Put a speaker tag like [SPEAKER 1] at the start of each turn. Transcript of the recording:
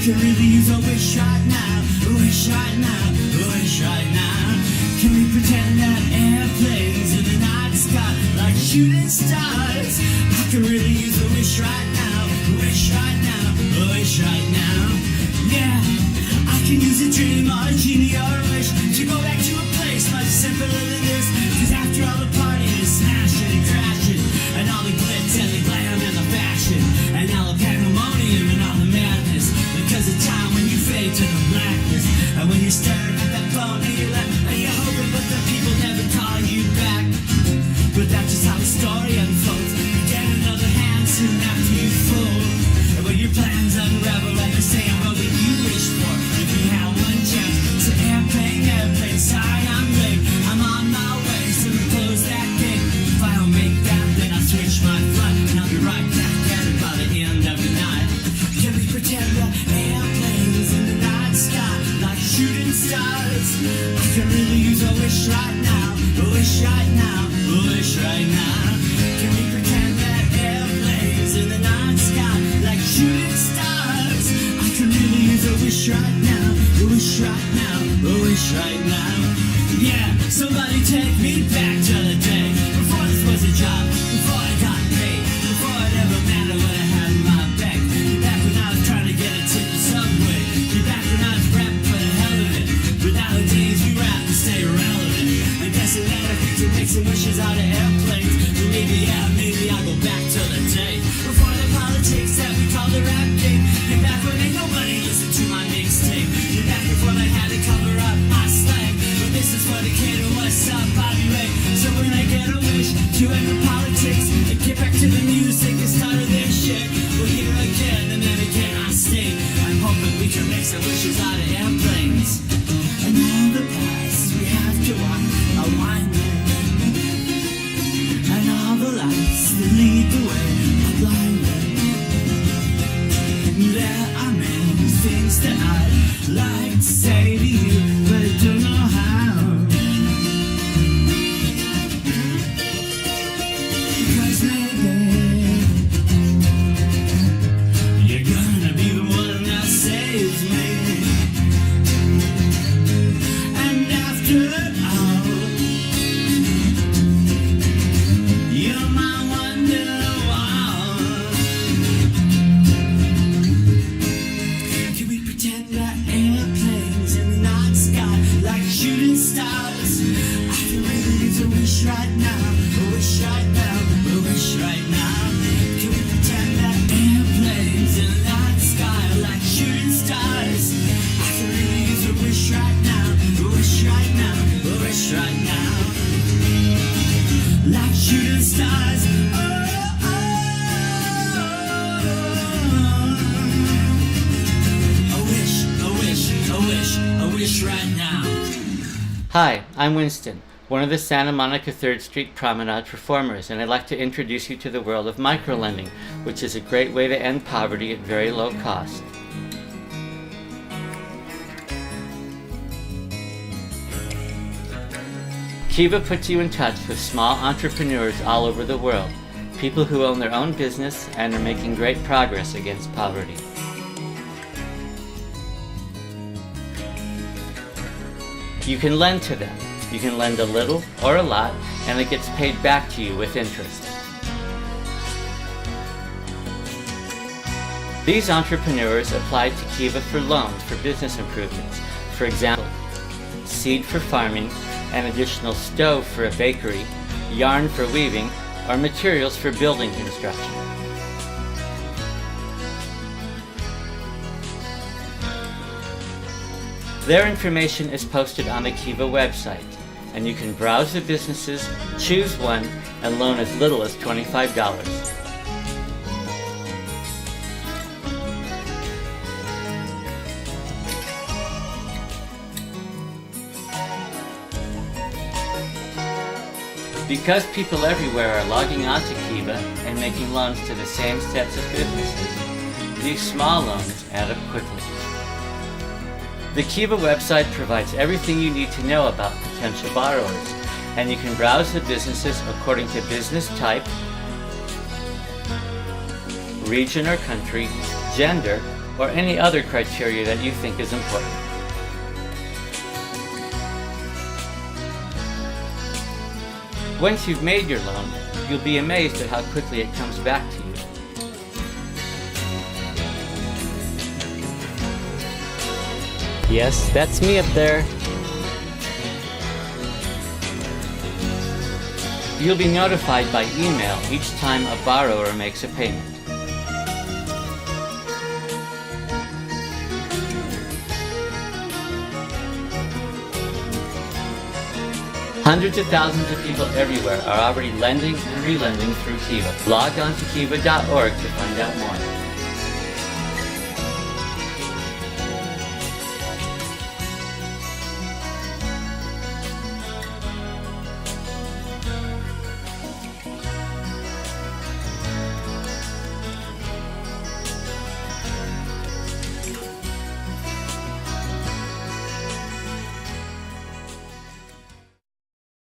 [SPEAKER 1] could really use a wish right now, a wish right now, a wish right now. Can we pretend that airplanes in the night sky like shooting stars? I could really use a wish right now, a wish right now, a wish right now. Yeah, I can use a dream or a genie or a wish to go back to a place much simpler than this. Cause after all the partying and smashing and crashing, and all the glitz and the glam and the fashion, and all the pandemonium and all the madness, because of time when you fade to the blackness, and when you're staring at that phone and you're like, and you're hoping but the people never call you back. But that's just how the story unfolds. You get another hand soon after you fold, and when your plans unravel at the same road that you wish for, if you have one chance. So airplane, airplane, sorry I'm late, I'm on my way, so close that gate. If I don't make that, then I'll switch my flight, and I'll be right back at it by the end of the night. Can we pretend that airplanes in the night sky like shooting stars? I can really use a wish right now, a wish right now, a wish right now. Can we pretend that airplanes in the night sky like shooting stars? I can really use a wish right now, a wish right now, a wish right now. Yeah, somebody take me back to the day before this was a job, before I got paid, before it ever mattered what I had in my bag. Back when I was trying to get a tip the subway, back when I was rapping for the hell of it. But nowadays we rap to stay relevant. I'm guessing that I think to make some wishes out of airplanes. But maybe, yeah, maybe I'll go back to the day before the politics that we call the rap game. And back when ain't nobody listened to my mixtape. And back before I had to cover up my slang. But this is for the kid who what's up, Bobby Ray. So when I get a wish to end the politics and get back to the music and start of this shit, we'll hear again and then again I sing. I'm hoping we can make some wishes out of airplanes. And all the paths we have to walk are winding, and all the lights that lead the way are blinding. There are many things that I'd like to say to you, but I don't know how. Because maybe you're gonna be the one that saves me. And after all, you're my wonderwall. Can we pretend that airplanes in the night sky like shooting stars? I can really use a wish right now, a wish right now, a wish right now. Can we pretend that airplanes in the night sky like shooting stars? I can really use a wish right now, a wish right now, a wish right now. Like shooting stars. Oh, oh, oh. A wish, a wish, a wish, a wish right now.
[SPEAKER 2] Hi, I'm Winston, one of the Santa Monica 3rd Street Promenade performers, and I'd like to introduce you to the world of microlending, which is a great way to end poverty at very low cost. Kiva puts you in touch with small entrepreneurs all over the world, people who own their own business and are making great progress against poverty. You can lend to them. You can lend a little or a lot, and it gets paid back to you with interest. These entrepreneurs applied to Kiva for loans for business improvements. For example, seed for farming, an additional stove for a bakery, yarn for weaving, or materials for building construction. Their information is posted on the Kiva website, and you can browse the businesses, choose one, and loan as little as $25. Because people everywhere are logging on to Kiva and making loans to the same sets of businesses, these small loans add up quickly. The Kiva website provides everything you need to know about potential borrowers, and you can browse the businesses according to business type, region or country, gender, or any other criteria that you think is important. Once you've made your loan, you'll be amazed at how quickly it comes back to you.
[SPEAKER 3] Yes, that's me up there.
[SPEAKER 2] You'll be notified by email each time a borrower makes a payment. Hundreds of thousands of people everywhere are already lending and relending through Kiva. Log on to kiva.org to find out more.